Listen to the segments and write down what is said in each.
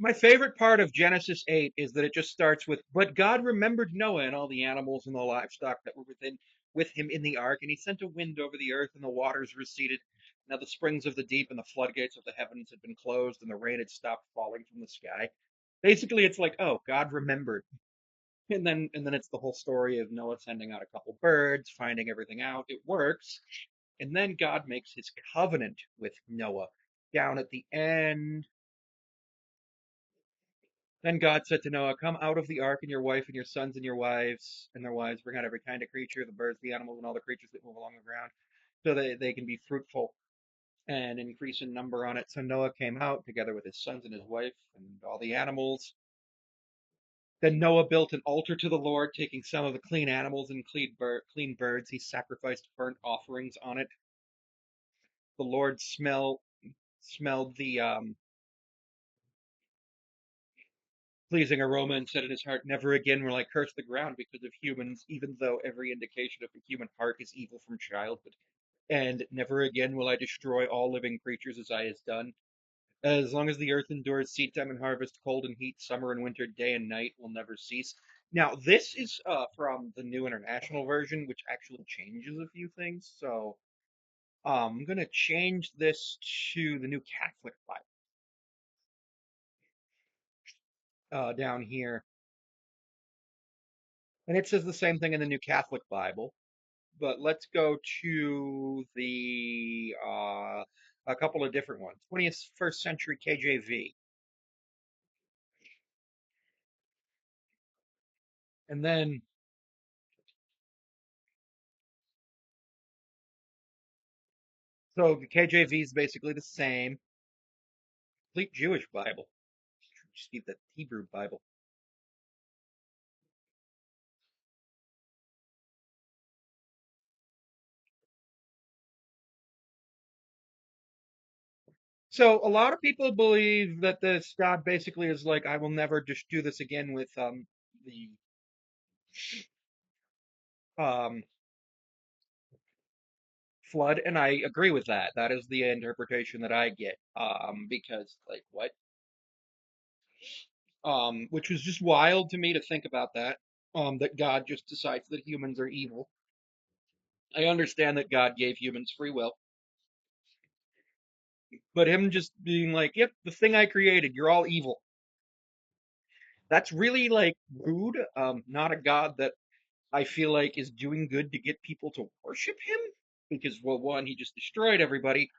My favorite part of Genesis 8 is that it just starts with, but God remembered Noah and all the animals and the livestock that were with him in the ark, and he sent a wind over the earth, and the waters receded. Now the springs of the deep and the floodgates of the heavens had been closed, and the rain had stopped falling from the sky. Basically, it's like, oh, God remembered. And then it's the whole story of Noah sending out a couple birds, finding everything out. It works. And then God makes his covenant with Noah down at the end. Then God said to Noah, come out of the ark, and your wife and your sons and your wives and their wives, bring out every kind of creature, the birds, the animals, and all the creatures that move along the ground, so that they can be fruitful and increase in number on it. So Noah came out together with his sons and his wife and all the animals. Then Noah built an altar to the Lord, taking some of the clean animals and clean birds. He sacrificed burnt offerings on it. The Lord smelled the pleasing aroma and said in his heart, never again will I curse the ground because of humans, even though every indication of the human heart is evil from childhood. And never again will I destroy all living creatures as I has done. As long as the earth endures, seed time and harvest, cold and heat, summer and winter, day and night will never cease. Now, this is from the New International Version, which actually changes a few things. So I'm going to change this to the New Catholic Bible down here. And it says the same thing in the New Catholic Bible. But let's go to the a couple of different ones. 21st century KJV. And then, so the KJV is basically the same. Complete Jewish Bible. Just need the Hebrew Bible. So a lot of people believe that this God basically is like, I will never just do this again with the um flood, and I agree with that. That is the interpretation that I get. Because like what? Which was just wild to me to think about that. That God just decides that humans are evil. I understand that God gave humans free will, but him just being like, "Yep, the thing I created, you're all evil." That's really like rude. Not a God that I feel like is doing good to get people to worship him, because well, one, he just destroyed everybody,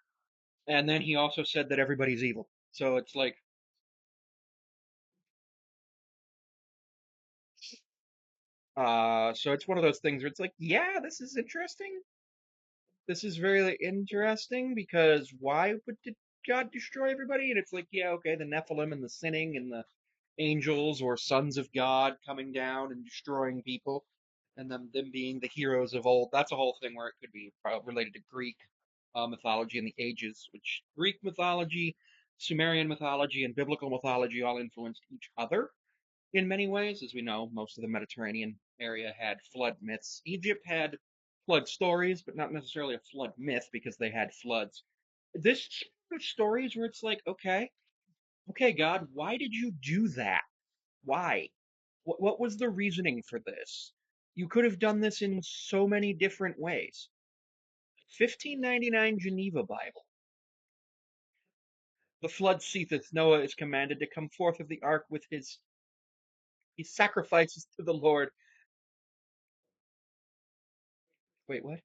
and then he also said that everybody's evil. So it's like, so it's one of those things where it's like, yeah, this is interesting. This is very interesting because why would did God destroy everybody? And it's like, yeah, okay, the Nephilim and the sinning and the angels or sons of God coming down and destroying people, and them being the heroes of old. That's a whole thing where it could be related to Greek mythology and the ages, which Greek mythology, Sumerian mythology, and biblical mythology all influenced each other in many ways. As we know, most of the Mediterranean area had flood myths. Egypt had flood stories, but not necessarily a flood myth because they had floods. This stories where it's like, okay, okay, God, why did you do that? Why? What was the reasoning for this? You could have done this in so many different ways. 1599 Geneva Bible. The flood ceaseth. Noah is commanded to come forth of the ark with he sacrifices to the Lord. Wait, what?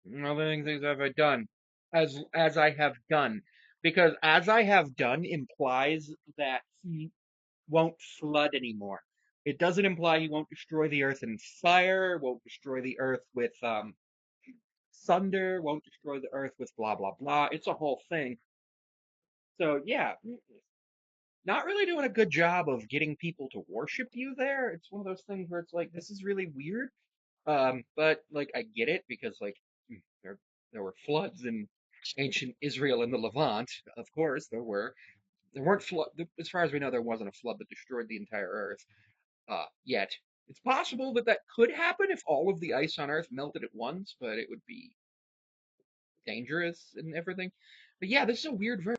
Well, the things have I done? As I have done. Because as I have done implies that he won't flood anymore. It doesn't imply he won't destroy the earth in fire, won't destroy the earth with thunder, won't destroy the earth with blah blah blah. It's a whole thing. So yeah, not really doing a good job of getting people to worship you there. It's one of those things where it's like this is really weird. But like I get it because like there there were floods in ancient Israel and the Levant. Of course there were. There weren't flood as far as we know there wasn't a flood that destroyed the entire earth yet. It's possible that that could happen if all of the ice on Earth melted at once, but it would be dangerous and everything. But yeah, this is a weird version.